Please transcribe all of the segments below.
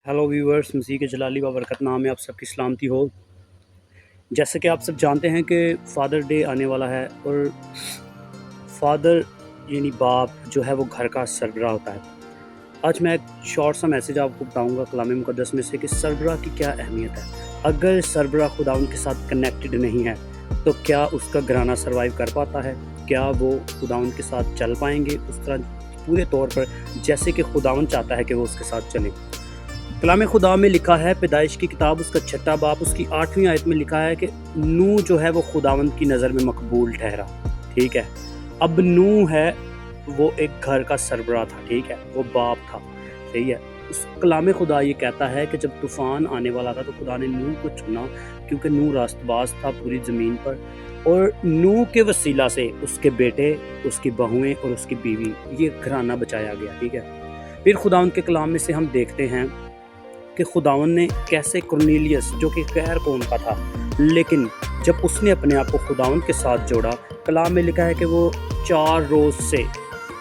Hello viewers, मसीह के जलाली व बरकत नाम में आप सबकी सलामती हो। जैसे कि आप सब जानते हैं कि फ़ादर डे आने वाला है और फ़ादर यानी बाप जो है वो घर का सरबराह होता है। आज मैं एक शॉर्ट सा मैसेज आपको बताऊंगा कलाम मुक़द्दस में से कि सरबराह की क्या अहमियत है। अगर सरबराह खुदावंद के साथ कनेक्टेड नहीं है तो क्या उसका घराना सर्वाइव कर पाता है? क्या वो खुदावंद के साथ चल पाएंगे उस तरह पूरे तौर पर जैसे कि खुदावंद चाहता है कि वो उसके साथ चलें? कलाम खुदा में लिखा है, पैदाइश की किताब उसका 6 बाब उसकी 8वीं आयत में लिखा है कि नूह जो है वो खुदावंद की नज़र में मकबूल ठहरा। ठीक है, अब नूह है वो एक घर का सरबराह था। ठीक है, वो बाप था। सही है। उस कलाम खुदा ये कहता है कि जब तूफ़ान आने वाला था तो खुदा ने नूह को चुना क्योंकि नूह रास्तबाज था पूरी ज़मीन पर, और नूह के वसीला से उसके बेटे, उसकी बहुएं और उसकी बीवी, ये घराना बचाया गया। ठीक है, फिर खुदावंद के कलाम में से हम देखते हैं कि खुदावंद ने कैसे कुरनेलियस जो कि गैर कौम का था, लेकिन जब उसने अपने आप को खुदावंद के साथ जोड़ा, कलाम में लिखा है कि वो 4 रोज़ से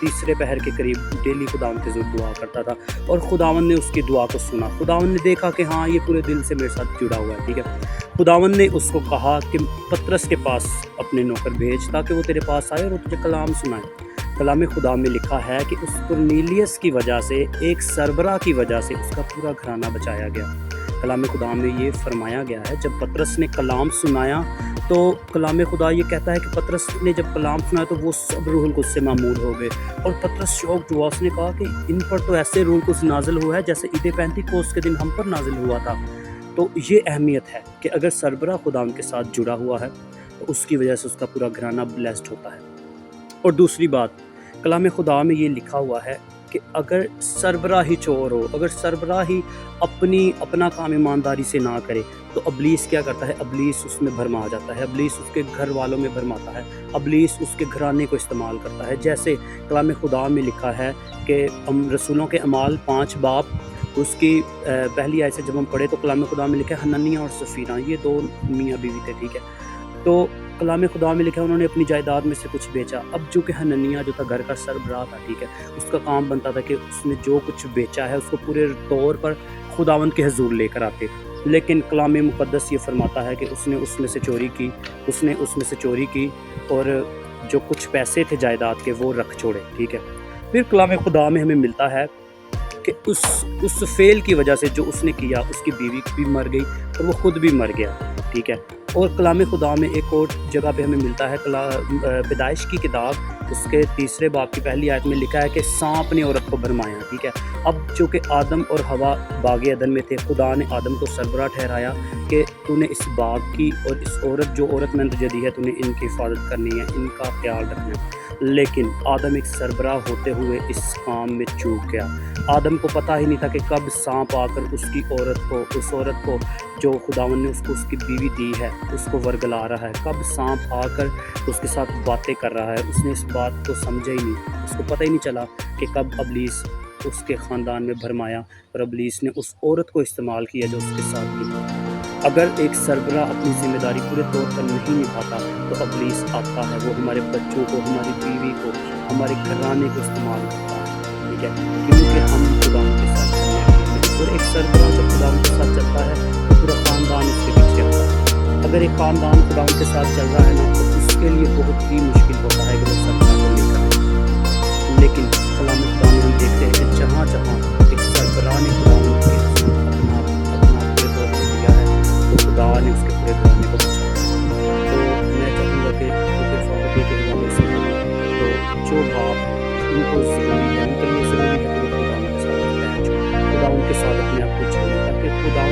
तीसरे पहर के करीब डेली खुदावंद के ज़रूर दुआ करता था और खुदावंद ने उसकी दुआ को सुना। खुदावंद ने देखा कि हाँ, ये पूरे दिल से मेरे साथ जुड़ा हुआ है। ठीक है, खुदावंद ने उसको कहा कि पतरस के पास अपने नौकर भेज ताकि वो तेरे पास आए और वो तुझे कलाम सुनाए। कलाम खुदा में लिखा है कि उस कुरनेलियस की वजह से, एक सरबराह की वजह से उसका पूरा घराना बचाया गया। कलाम खुदा में ये फरमाया गया है, जब पतरस ने कलाम सुनाया तो कलाम खुदा ये कहता है कि पतरस ने जब कलाम सुनाया तो वो सब रूहुल कुद्स से मामूल हो गए और पतरस शौक हुआ। उसने कहा कि इन पर तो ऐसे रूहुल कुद्स नाजिल हुआ है जैसे ईद पेंतीकोस्त के दिन हम पर नाजिल हुआ था। तो ये अहमियत है कि अगर सरबराह खुदा के साथ जुड़ा हुआ है तो उसकी वजह से उसका पूरा घराना ब्लेस्ड होता है। और दूसरी बात, कलाम खुदा में ये लिखा हुआ है कि अगर सरबराह ही चोर हो, अगर सरबराह ही अपना काम ईमानदारी से ना करे तो अबलीस क्या करता है? अबलीस उसमें भरमा जाता है, अबलीस उसके घर वालों में भरमाता है, अबलीस उसके घराने को इस्तेमाल करता है। जैसे कलाम खुदा में लिखा है कि रसूलों के अमाल 5 बाब उसकी पहली आयत से जब हम पढ़े तो कलाम खुदा में लिखा है हनन्याह और सफीरा, ये 2 मियाँ बीवी थे। ठीक है, तो कलाम खुदा में लिखा है उन्होंने अपनी जायदाद में से कुछ बेचा। अब जो कि हनन्याह जो था घर का सरबराह था, ठीक है, उसका काम बनता था कि उसने जो कुछ बेचा है उसको पूरे तौर पर खुदावंद के हजूर लेकर आते। लेकिन कलाम मुक़द्दस ये फरमाता है कि उसने उसमें से चोरी की और जो कुछ पैसे थे जायदाद के वो रख छोड़े। ठीक है, फिर कलाम खुदा में हमें मिलता है कि उस फेल की वजह से जो उसने किया उसकी बीवी भी मर गई और वो खुद भी मर गया। ठीक है, और कलाम खुदा में एक और जगह पे हमें मिलता है, पैदाइश की किताब उसके 3 बाब की पहली आयत में लिखा है कि सांप ने औरत को भरमाया। ठीक है, अब जो कि आदम और हवा बाग अदन में थे, खुदा ने आदम को सरबराह ठहराया कि तूने इस बाग की और इस औरत जो औरत मैंने तुझे दी है तूने इनकी हिफाजत करनी है, इनका ख्याल रखना है। लेकिन आदम एक सरबराह होते हुए इस काम में चूक गया। आदम को पता ही नहीं था कि कब सांप आकर उसकी उस औरत को जो खुदावन ने उसको उसकी बीवी दी है उसको वरगला रहा है, कब सांप आकर उसके साथ बातें कर रहा है। उसने इस बात को समझा ही नहीं, उसको पता ही नहीं चला कि कब अबलीस उसके ख़ानदान में भरमाया और अबलीस ने उस औरत को इस्तेमाल किया जो उसके साथ थी। अगर एक सरबराह अपनी ज़िम्मेदारी पूरे तौर पर नहीं निभाता तो अबलीस आता है, वो हमारे बच्चों को, हमारी बीवी को, हमारे घराने को इस्तेमाल करता है। ठीक है, क्योंकि हम खुदा के साथ चलते हैं और एक सरबराह जब खुदा के साथ चलता है तो पूरा ख़ानदान उसके पीछे आता है। अगर एक ख़ानदान खुदा के साथ चल रहा है ना तो उसके लिए बहुत ही मुश्किल होता है कि वो सरबराह को लेकर। लेकिन कलाम खुदा में हम देखते हैं कि जहाँ जहाँ एक सरबराह ने खुदा के अपना पूरे तौर पर दिया है तो खुदा ने उसके पूरे घराने को बचाया। तो मैं चाहूँगा कि फादर डे के हवाले से तो जो बाप उनको ज़रूरी है, उनके लिए ज़रूरी है कि खुदा उनके साथ अपने आप को छोड़ें ताकि खुदा